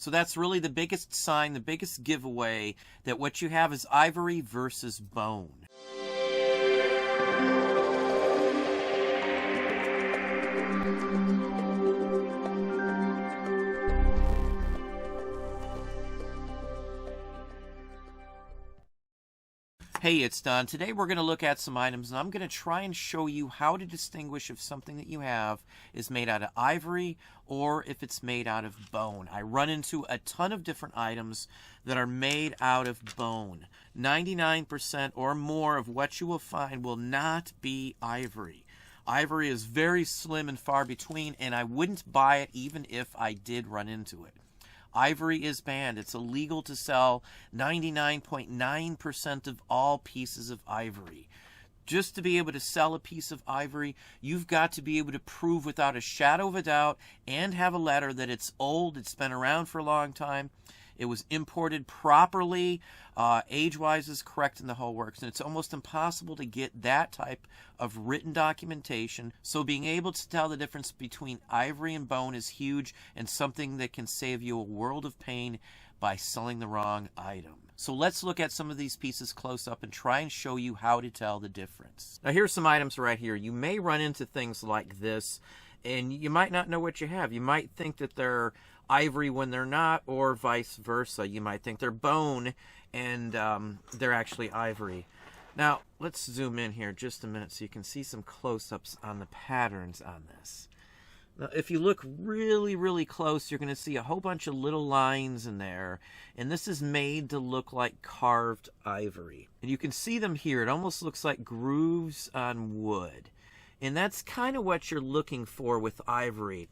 So that's really the biggest sign, the biggest giveaway that what you have is ivory versus bone. Hey, it's Don. Today we're going to look at some items, and I'm going to try and show you how to distinguish if something that you have is made out of ivory or if it's made out of bone. I run into a ton of different items that are made out of bone. 99% or more of what you will find will not be ivory. Ivory is very slim and far between, and I wouldn't buy it even if I did run into it. Ivory is banned. It's illegal to sell 99.9% of all pieces of ivory. Just to be able to sell a piece of ivory, you've got to be able to prove without a shadow of a doubt and have a letter that it's old, it's been around for a long time, it was imported properly, age-wise is correct in the whole works, and it's almost impossible to get that type of written documentation. So being able to tell the difference between ivory and bone is huge and something that can save you a world of pain by selling the wrong item. So let's look at some of these pieces close up and try and show you how to tell the difference. Now here's some items right here. You may run into things like this and you might not know what you have. You might think that they're ivory when they're not, or vice versa. You might think they're bone and they're actually ivory. Now let's zoom in here just a minute so you can see some close-ups on the patterns on this. Now, if you look really close, you're going to see a whole bunch of little lines in there, and this is made to look like carved ivory. And you can see them here. It almost looks like grooves on wood, and that's kind of what you're looking for with ivory.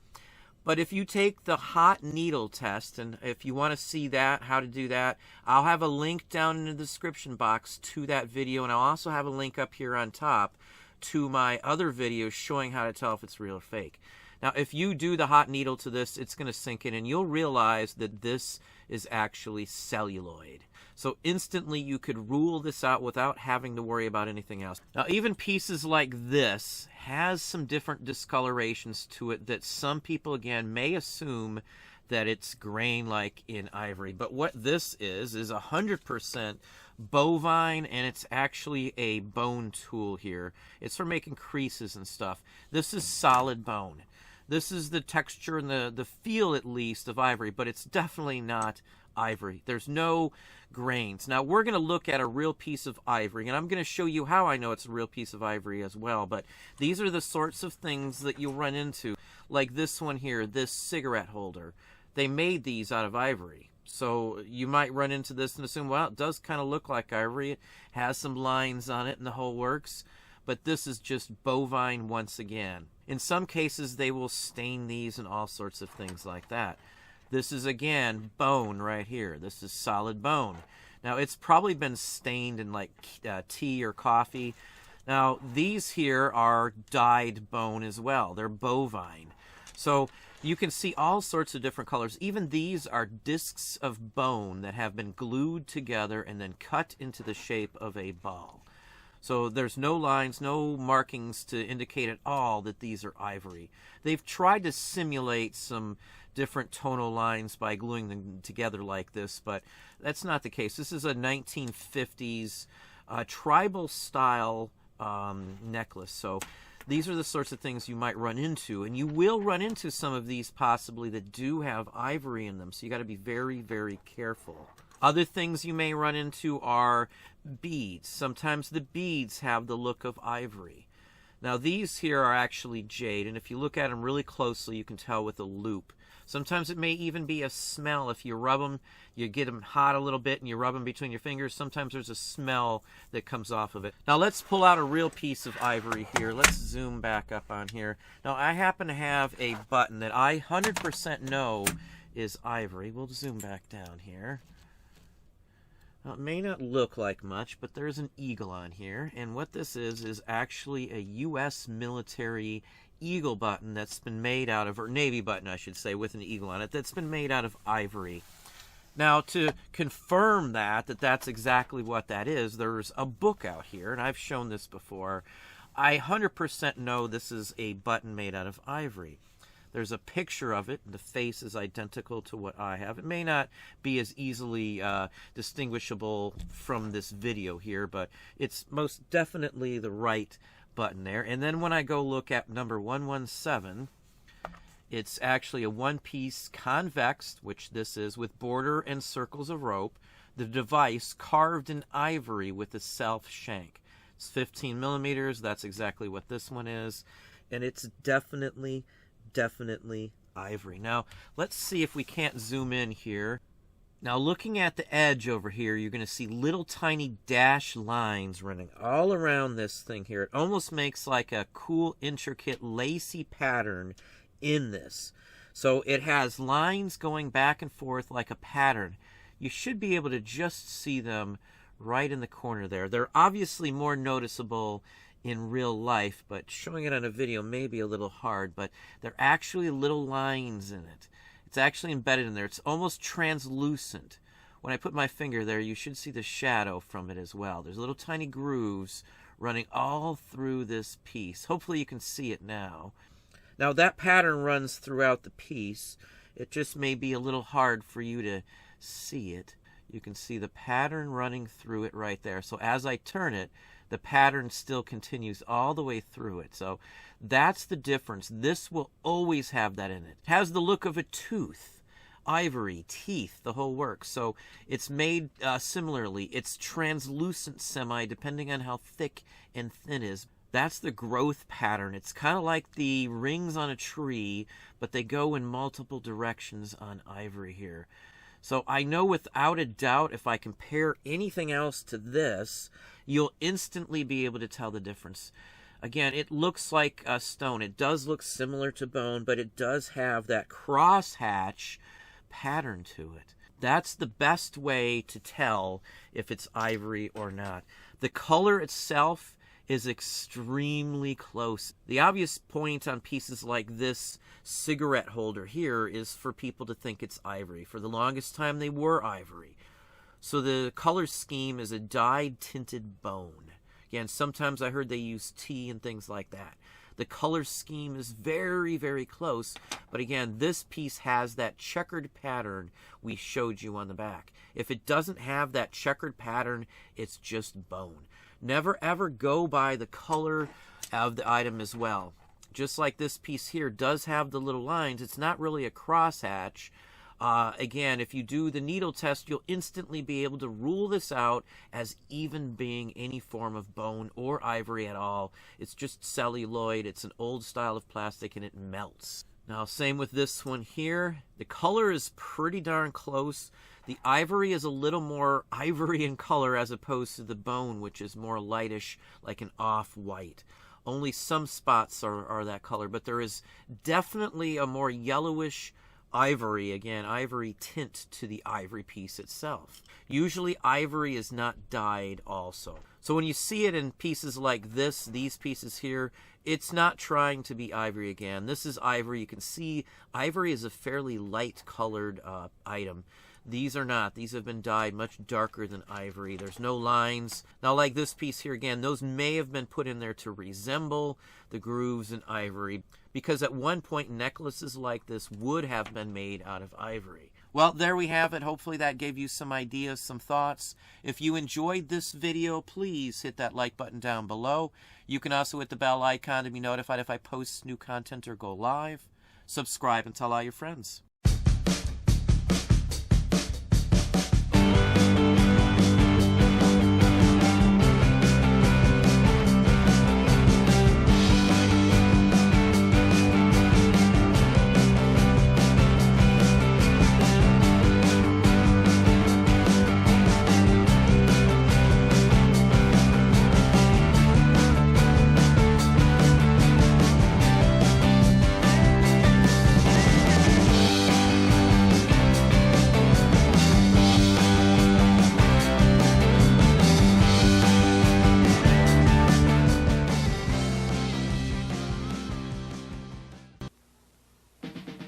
But if you take the hot needle test, and if you want to see that, how to do that, I'll have a link down in the description box to that video, and I'll also have a link up here on top to my other videos showing how to tell if it's real or fake. Now, if you do the hot needle to this, it's going to sink in, and you'll realize that this is actually celluloid. So instantly you could rule this out without having to worry about anything else. Now, even pieces like this has some different discolorations to it that some people, again, may assume that it's grain like in ivory. But what this is 100% bovine, and it's actually a bone tool here. It's for making creases and stuff. This is solid bone. This is the texture and the feel, at least, of ivory, but it's definitely not ivory. There's no grains. Now, we're going to look at a real piece of ivory, and I'm going to show you how I know it's a real piece of ivory as well, but these are the sorts of things that you'll run into, like this one here, this cigarette holder. They made these out of ivory. So you might run into this and assume, well, it does kind of look like ivory. It has some lines on it and the whole works, but this is just bovine once again. In some cases, they will stain these and all sorts of things like that. This is, again, bone right here. This is solid bone. Now, it's probably been stained in like tea or coffee. Now, these here are dyed bone as well. They're bovine. So you can see all sorts of different colors. Even these are discs of bone that have been glued together and then cut into the shape of a ball. So there's no lines, no markings to indicate at all that these are ivory. They've tried to simulate some different tonal lines by gluing them together like this, but that's not the case. This is a 1950s tribal style necklace. So these are the sorts of things you might run into, and you will run into some of these possibly that do have ivory in them. So you got to be very careful. Other things you may run into are beads. Sometimes the beads have the look of ivory. Now these here are actually jade, and if you look at them really closely, you can tell with a loupe. Sometimes it may even be a smell. If you rub them, you get them hot a little bit and you rub them between your fingers, sometimes there's a smell that comes off of it. Now let's pull out a real piece of ivory here. Let's zoom back up on here. Now I happen to have a button that I 100% know is ivory. We'll zoom back down here. Now, it may not look like much, but there's an eagle on here, and what this is actually a U.S. military eagle button that's been made out of, or Navy button I should say, with an eagle on it, that's been made out of ivory. Now, to confirm that's exactly what that is, there's a book out here, and I've shown this before. I 100% know this is a button made out of ivory. There's a picture of it. The face is identical to what I have. It may not be as easily distinguishable from this video here, but it's most definitely the right button there. And then when I go look at number 117, it's actually a one-piece convex, which this is, with border and circles of rope. The device carved in ivory with a self shank. It's 15 millimeters. That's exactly what this one is. And it's definitely ivory. Now, let's see if we can't zoom in here. Now, looking at the edge over here, you're going to see little tiny dash lines running all around this thing here. It almost makes like a cool, intricate, lacy pattern in this. So it has lines going back and forth like a pattern. You should be able to just see them right in the corner there. They're obviously more noticeable in real life, but showing it on a video may be a little hard, but they're actually little lines in it. It's actually embedded in there. It's almost translucent. When I put my finger there, you should see the shadow from it as well. There's little tiny grooves running all through this piece. Hopefully you can see it now. Now that pattern runs throughout the piece. It just may be a little hard for you to see it. You can see the pattern running through it right there. So as I turn it, the pattern still continues all the way through it. So that's the difference. This will always have that in it. It has the look of a tooth, ivory, teeth, the whole works. So it's made similarly. It's translucent semi, depending on how thick and thin it is. That's the growth pattern. It's kind of like the rings on a tree, but they go in multiple directions on ivory here. So I know without a doubt, if I compare anything else to this, you'll instantly be able to tell the difference. Again, it looks like a stone. It does look similar to bone, but it does have that crosshatch pattern to it. That's the best way to tell if it's ivory or not. The color itself is extremely close. The obvious point on pieces like this cigarette holder here is for people to think it's ivory. For the longest time, they were ivory. So the color scheme is a dyed tinted bone. Again, sometimes I heard they use tea and things like that. The color scheme is very close, but again, this piece has that checkered pattern we showed you on the back. If it doesn't have that checkered pattern, it's just bone. Never ever go by the color of the item as well. Just like this piece here does have the little lines, it's not really a crosshatch. Again, if you do the needle test, you'll instantly be able to rule this out as even being any form of bone or ivory at all. It's just celluloid. It's an old style of plastic and it melts. Now, same with this one here. The color is pretty darn close. The ivory is a little more ivory in color as opposed to the bone, which is more lightish, like an off-white. Only some spots are that color, but there is definitely a more yellowish ivory, again, ivory tint to the ivory piece itself. Usually ivory is not dyed also. So when you see it in pieces like this, these pieces here, it's not trying to be ivory again. This is ivory. You can see ivory is a fairly light colored item. These are not. These have been dyed much darker than ivory. There's no lines. Now, like this piece here, again, those may have been put in there to resemble the grooves in ivory, because at one point, necklaces like this would have been made out of ivory. Well, there we have it. Hopefully that gave you some ideas, some thoughts. If you enjoyed this video, please hit that like button down below. You can also hit the bell icon to be notified if I post new content or go live. Subscribe and tell all your friends.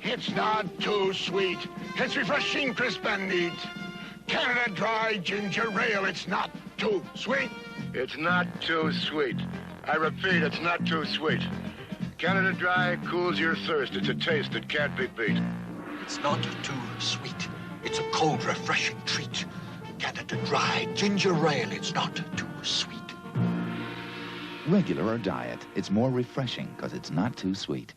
It's not too sweet. It's refreshing, crisp, and neat. Canada Dry Ginger Ale, it's not too sweet. It's not too sweet. I repeat, it's not too sweet. Canada Dry cools your thirst. It's a taste that can't be beat. It's not too sweet. It's a cold, refreshing treat. Canada Dry ginger ale. It's not too sweet. Regular or diet, it's more refreshing because it's not too sweet.